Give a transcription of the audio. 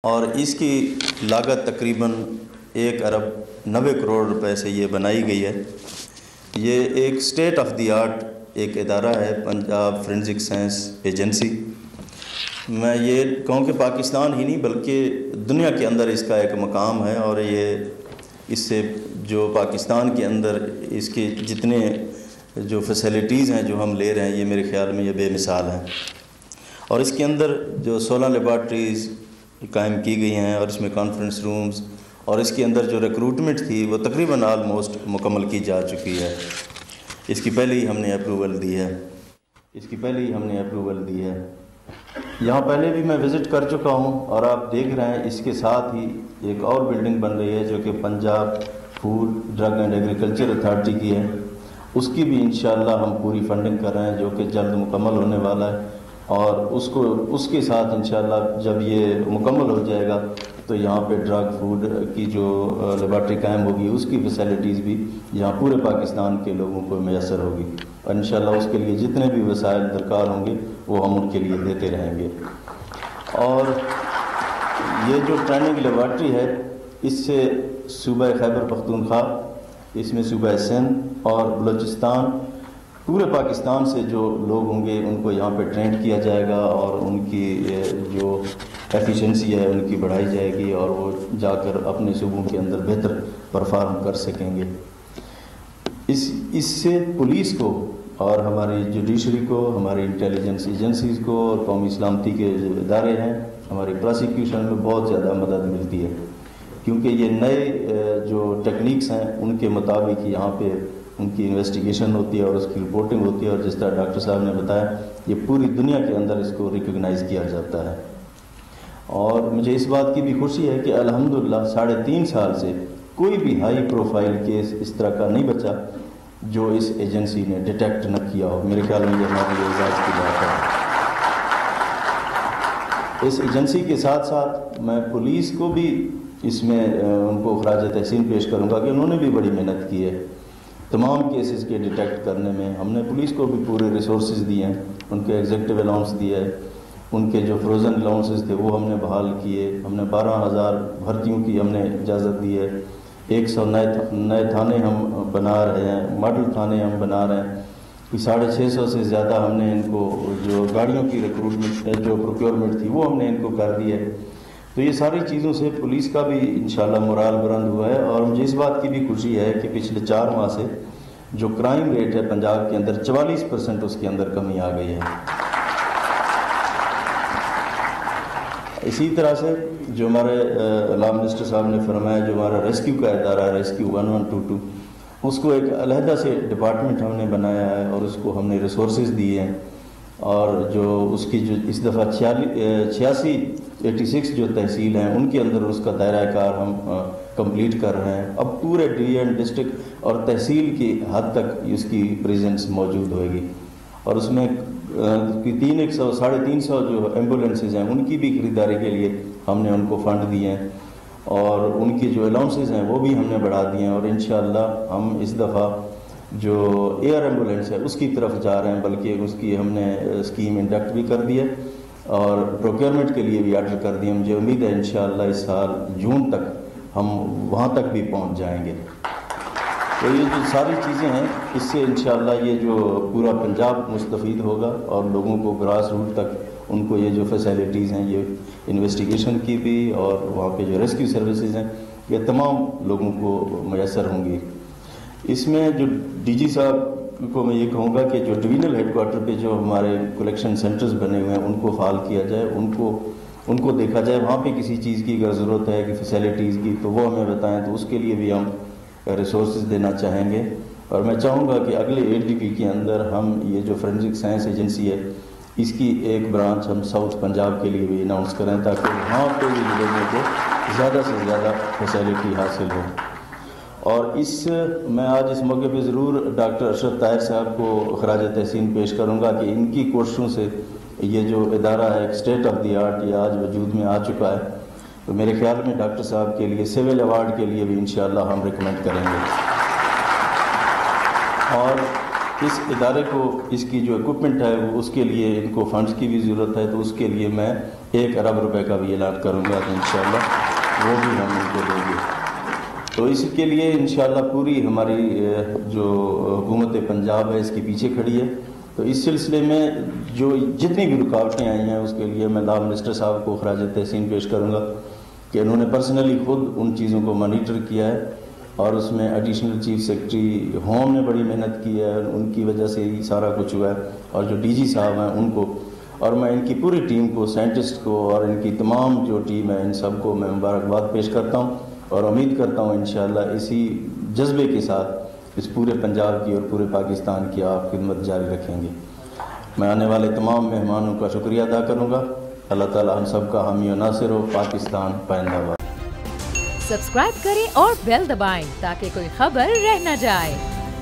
اور اس کی لاگت تقریباً 1 ارب 90 کروڑ روپے سے یہ بنائی گئی ہے۔ یہ ایک اسٹیٹ آف دی آرٹ ایک ادارہ ہے، پنجاب فورینزک سائنس ایجنسی۔ میں یہ کہوں کہ پاکستان ہی نہیں بلکہ دنیا کے اندر اس کا ایک مقام ہے، اور یہ اس سے جو پاکستان کے اندر اس کے جتنے جو فیسلٹیز ہیں جو ہم لے رہے ہیں، یہ میرے خیال میں یہ بے مثال ہیں۔ اور اس کے اندر جو 16 لیبارٹریز قائم کی گئی ہیں، اور اس میں کانفرنس رومز، اور اس کے اندر جو ریکروٹمنٹ تھی وہ تقریباً آلموسٹ مکمل کی جا چکی ہے۔ اس کی پہلے ہی ہم نے اپروول دی ہے۔ یہاں پہلے بھی میں وزٹ کر چکا ہوں، اور آپ دیکھ رہے ہیں اس کے ساتھ ہی ایک اور بلڈنگ بن رہی ہے جو کہ Punjab food drug and agriculture authority کی ہے۔ اس کی بھی انشاءاللہ ہم پوری فنڈنگ کر رہے ہیں جو کہ جلد مکمل ہونے والا ہے، اور اس کے ساتھ انشاءاللہ جب یہ مکمل ہو جائے گا تو یہاں پہ ڈرگ فوڈ کی جو لیبارٹری قائم ہوگی اس کی فیسلٹیز بھی یہاں پورے پاکستان کے لوگوں کو میسر ہوگی، اور انشاءاللہ اس کے لیے جتنے بھی وسائل درکار ہوں گے وہ ہم ان کے لیے دیتے رہیں گے۔ اور یہ جو ٹریننگ لیبارٹری ہے، اس سے صوبہ خیبر پختونخوا، اس میں صوبہ سندھ اور بلوچستان، پورے پاکستان سے جو لوگ ہوں گے ان کو یہاں پہ ٹرینڈ کیا جائے گا، اور ان کی جو ایفیشنسی ہے ان کی بڑھائی جائے گی، اور وہ جا کر اپنے صوبوں کے اندر بہتر پرفارم کر سکیں گے۔ اس سے پولیس کو اور ہماری جوڈیشری کو، ہماری انٹیلیجنس ایجنسیز کو، اور قومی سلامتی کے جو ادارے ہیں، ہماری پراسیکیوشن میں بہت زیادہ مدد ملتی ہے، کیونکہ یہ نئے جو ٹیکنیکس ہیں ان کے مطابق یہاں پہ ان کی انویسٹیگیشن ہوتی ہے اور اس کی رپورٹنگ ہوتی ہے، اور جس طرح ڈاکٹر صاحب نے بتایا یہ پوری دنیا کے اندر اس کو ریکگنائز کیا جاتا ہے۔ اور مجھے اس بات کی بھی خوشی ہے کہ الحمدللہ 3.5 سال سے کوئی بھی ہائی پروفائل کیس اس طرح کا نہیں بچا جو اس ایجنسی نے ڈیٹیکٹ نہ کیا ہو۔ میرے خیال میں یہ ہمارے لیے اعزاز کی بات ہے۔ اس ایجنسی کے ساتھ ساتھ میں پولیس کو بھی اس میں ان کو خراج تحسین پیش کروں گا کہ انہوں نے بھی بڑی محنت کی ہے تمام کیسز کے ڈیٹیکٹ کرنے میں۔ ہم نے پولیس کو بھی پورے ریسورسز دیے ہیں، ان کے ایگزیکٹو الاؤنس دیے ہے، ان کے جو فروزن الاؤنسز تھے وہ ہم نے بحال کیے، ہم نے 12,000 بھرتیوں کی ہم نے اجازت دی ہے، 100 نئے تھانے ہم بنا رہے ہیں، ماڈل تھانے ہم بنا رہے ہیں، 650 سے زیادہ ہم نے ان کو جو گاڑیوں کی ریکروٹمنٹ جو پروکیورمنٹ تھی وہ ہم نے ان کو کر دی ہے۔ تو یہ ساری چیزوں سے پولیس کا بھی انشاءاللہ مورال بلند ہوا ہے، اور مجھے اس بات کی بھی خوشی ہے کہ پچھلے 4 ماہ سے جو کرائم ریٹ ہے پنجاب کے اندر 44% اس کے اندر کمی آ گئی ہے۔ اسی طرح سے جو ہمارے لا منسٹر صاحب نے فرمایا، جو ہمارا ریسکیو کا ادارہ ہے ریسکیو 1122، اس کو ایک علیحدہ سے ڈپارٹمنٹ ہم نے بنایا ہے، اور اس کو ہم نے ریسورسز دیے ہیں، اور جو اس کی جو اس دفعہ 86 جو تحصیل ہیں ان کے اندر اس کا دائرہ کار ہم کمپلیٹ کر رہے ہیں۔ اب پورے ڈویژن، ڈسٹرکٹ اور تحصیل کی حد تک اس کی پریزنس موجود ہوئے گی، اور اس میں 300 ساڑھے 300 جو ایمبولینسز ہیں ان کی بھی خریداری کے لیے ہم نے ان کو فنڈ دیے ہیں، اور ان کی جو الاؤنسز ہیں وہ بھی ہم نے بڑھا دیے ہیں، اور انشاءاللہ ہم اس دفعہ جو ایئر ایمبولینس ہے اس کی طرف جا رہے ہیں، بلکہ اس کی ہم نے اسکیم انڈکٹ بھی کر دی ہے، اور پروکیورمنٹ کے لیے بھی آرڈر کر دیے۔ مجھے امید ہے انشاءاللہ اس سال جون تک ہم وہاں تک بھی پہنچ جائیں گے۔ تو یہ جو ساری چیزیں ہیں اس سے انشاءاللہ یہ جو پورا پنجاب مستفید ہوگا، اور لوگوں کو گراس روٹ تک ان کو یہ جو فیسلٹیز ہیں یہ انویسٹیگیشن کی بھی اور وہاں پہ جو ریسکیو سروسز ہیں یہ تمام لوگوں کو میسر ہوں گی۔ اس میں جو ڈی جی صاحب کو میں یہ کہوں گا کہ جو ڈویژنل ہیڈ کوارٹر پہ جو ہمارے کلیکشن سینٹرز بنے ہوئے ہیں ان کو فعال کیا جائے، ان کو دیکھا جائے، وہاں پہ کسی چیز کی اگر ضرورت ہے کہ فیسلٹیز کی تو وہ ہمیں بتائیں، تو اس کے لیے بھی ہم ریسورسز دینا چاہیں گے۔ اور میں چاہوں گا کہ اگلے ADP کے اندر ہم یہ جو فورینزک سائنس ایجنسی ہے اس کی ایک برانچ ہم ساؤتھ پنجاب کے لیے بھی اناؤنس کریں، تاکہ وہاں پہ بھی لوگوں کو زیادہ سے زیادہ فیسلٹی حاصل ہو۔ اور میں آج اس موقع پہ ضرور ڈاکٹر اشرف طاہر صاحب کو خراج تحسین پیش کروں گا کہ ان کی کوششوں سے یہ جو ادارہ ہے ایک اسٹیٹ آف دی آرٹ یہ آج وجود میں آ چکا ہے۔ تو میرے خیال میں ڈاکٹر صاحب کے لیے سول ایوارڈ کے لیے بھی انشاءاللہ ہم ریکمینڈ کریں گے۔ اور اس ادارے کو اس کی جو اکوپمنٹ ہے وہ اس کے لیے ان کو فنڈز کی بھی ضرورت ہے، تو اس کے لیے میں 1 ارب روپے کا بھی اعلان کروں گا، تو انشاءاللہ وہ بھی ہم ان کو دیں گے۔ تو اس کے لیے انشاءاللہ پوری ہماری جو حکومت پنجاب ہے اس کے پیچھے کھڑی ہے۔ تو اس سلسلے میں جو جتنی بھی رکاوٹیں آئی ہیں اس کے لیے میں لا منسٹر صاحب کو خراج تحسین پیش کروں گا کہ انہوں نے پرسنلی خود ان چیزوں کو مانیٹر کیا ہے، اور اس میں ایڈیشنل چیف سیکرٹری ہوم نے بڑی محنت کی ہے، ان کی وجہ سے ہی سارا کچھ ہوا ہے، اور جو ڈی جی صاحب ہیں ان کو، اور میں ان کی پوری ٹیم کو، سائنٹسٹ کو اور ان کی تمام جو ٹیم ہے ان سب کو میں مبارکباد پیش کرتا ہوں، اور امید کرتا ہوں انشاءاللہ اسی جذبے کے ساتھ اس پورے پنجاب کی اور پورے پاکستان کی آپ خدمت جاری رکھیں گے۔ میں آنے والے تمام مہمانوں کا شکریہ ادا کروں گا۔ اللہ تعالی ہم سب کا حامی و ناصر ہو۔ پاکستان پائندہ باد۔ سبسکرائب کریں اور بیل دبائیں تاکہ کوئی خبر رہ نہ جائے۔